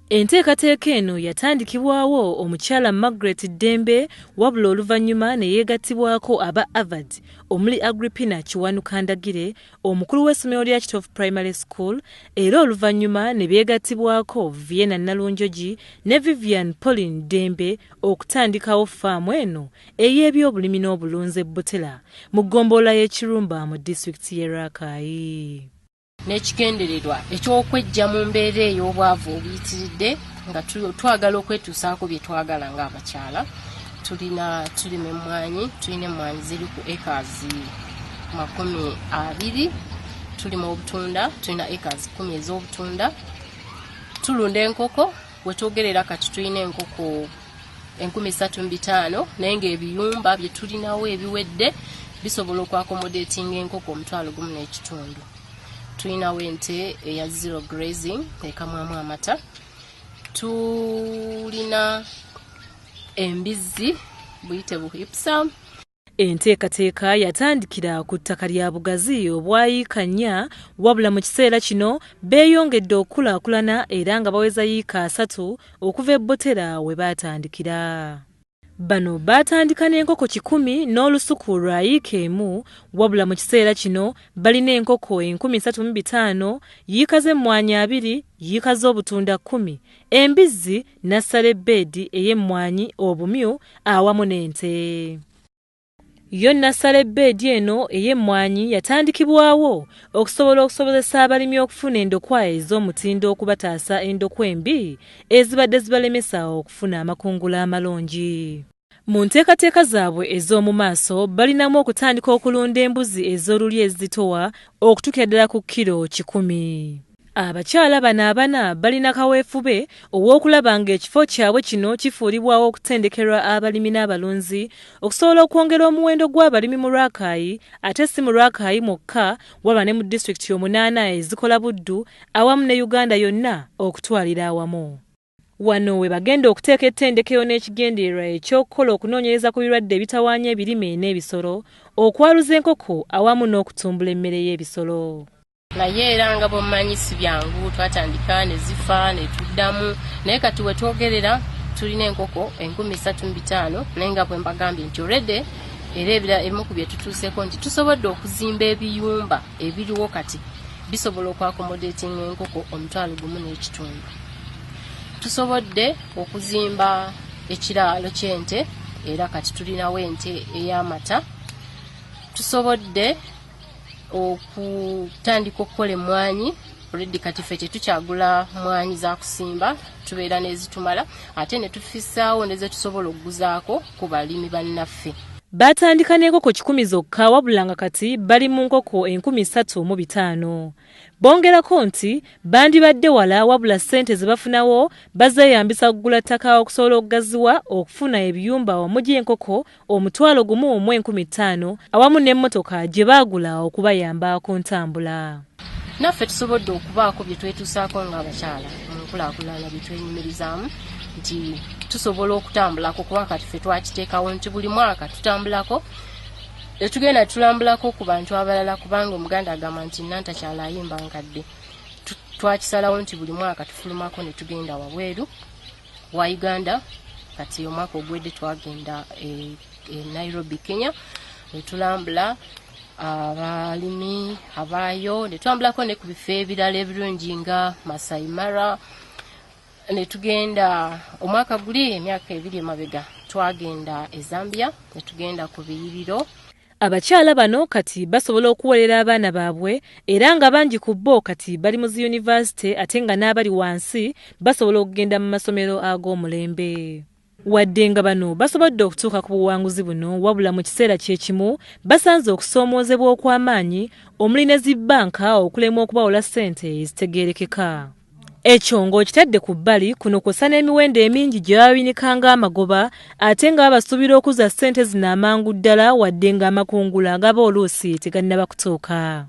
Enteekateeka eno yatandikibwawo omukyala Margaret Dembe wabula oluvannyuma ne yeegattibwako aba Avad omuli Agrippina Kiwanukandagire omukulu w'essomero lya Kitovu Primary School era oluvannyuma ne beegattibwako Vienna Nalunjogi ne Vivian Pauline Dembe okutandikawo faamu eno ey'ebyobulimi n'obulunzi e Botera mu Ggombolola y'e Kirumba mu disitulikiti y'e Rakai. N'ekigendererwa eky'okwejja mu mbeera ey'obwavu obuyitiridde nga twagala okwetuusaako bye twagala ng'abakyala. Tulina emmwanyi ziri ku acres 20, tulima obutunda, tulina acres 10 ez'obutunda. Tulunda enkoko, bwe twogerera kati tulina enkoko 35,000 naye ng'ebiyumba bye tulinawo ebiwedde bisobola okwakomodatinga enkoko 1,500. Tulinawo ente eya zero grazing ekamwamu amata. Tulina embizi buyite buhipsa. Enteekateeka yatandikira ku ttaka lya bugazi obwayiika 4 wabula mu kiseera kino beeyongedde okukulaakulana era nga baweza yiika 3 okuva e Botera we baatandikira. Bano baatandika n'enkoko 10 n'olusuku lwa yiika 1 wabula mu kiseera kino balina enkoko 35,000, yiika z'emmwanyi 2, yiika z'obutunda 10, embizi nassale bbeedi ey'emmwanyi obumyu awamu n'ente. Yo nassale bbeedi eno ey'emmwanyi yatandikibwawo okusobola okusobozesa abalimi okufuna endokwa ez'omutindo okubataasa endokwa embi ezibadde zibalemesa okufuna amakungula amalungi. Mu nteekateeka zaabwe ez'omu maaso balinamu okutandika okulunda embuzi ez'oluli ezitowa okutuukira ddala ku kilo 100. Abakyala bano abana balina kaweefube ow'okulaba ng'ekifo kyabwe kino kifuulibwawo okutendekerwa abalimi n'abalunzi okusobola okwongera omuwendo gw'abalimi mu Rakai ate si mu Rakai mwokka waba ne mu disitulikiti 8 ezikola Buddu awamu ne Uganda yonna okutwalira awamu. Wano we bagenda okuteeka ettendekero n'ekigendererwa eky'okukola okunoonyereza ku birwadde ebitawaanya ebirime n'ebisolo, okwaluza enkoko awamu n'okutumbula emmere y'ebisolo. Naye era nga bw'omumanyi si byangu, twatandika ne zifa ne tuddamu, naye kati we twogerera tulina enkoko 35,000 naye nga bwe mbagambye nti already era ebimu ku bye tutuuseeko nti tusobodde okuzimba ebiyumba ebiriwo kati bisobola okwakomodatinga enkoko 1,500. Tusobodde okuzimba ekiraalo ky'ente era kati tulinawo ente ey'amata. Tusobodde okutandika okukola emmwanyi already kati ffe tetukyagula mmwanyi za kusimba tubeera n'ezitumala ate ne tufissaawo ne ze tusobola okuguzaako ku balimi bannaffe. Baatandika n'enkoko 10 zokka wabula nga kati bali mu nkoko 35,000. Bongerako nti bandibadde wala wabula ssente ze bafunawo bazeeyambisa kugula ttaka okusobola okugaziwa okufuna ebiyumba omuli enkoko 1,500 awamu n'emmotoka gye baagula okubayamba ku ntambula. Naffe tusobodde okubaako bye twetuusaako ng'abakyala mu nkulaakulana bye twenyumirizaamu nti tusobola okutambulako kuba kati ffe twakiteekawo nti buli mwaka tutambulako. Tugenda tulambulako ku bantu abalala kubanga Omuganda agamba nti nantakyala ayimba nkadde. Twakisalawo nti buli mwaka tufulumako ne tugenda wabweru wa Uganda. Kati omwaka ogwedde twagenda e Nairobi, Kenya. Ne tulambula abalimi abaayo ne tulambulako ne ku bifo ebirala ebirungi nga Masai Mara. Ne tugenda omwaka guli emyaka 2 emabega twagenda e Zambia ne tugenda ku biyiriro. Abakyala bano kati basobola okuwolera abaana baabwe era nga bangi ku bo kati bali mu zi yunivasite ate nga n'abali wansi basobola okugenda mu masomero ag'omulembe. Wadde nga bano basobodde okutuuka ku buwanguzi buno wabula mu kiseera kyekimu basanze okusoomoozebwa okw'amaanyi omuli ne zi bbanka okulemwa okubawola ssente ezitegeerekeka. Ekyo ng'okitadde ku bbali kuno kw'ossa n'emiwendo emingi gye babinikanga amagoba ate nga babasuubira okuza ssente zino amangu ddala wadde ng'amakungula agaba oluusi tegannaba kutuuka.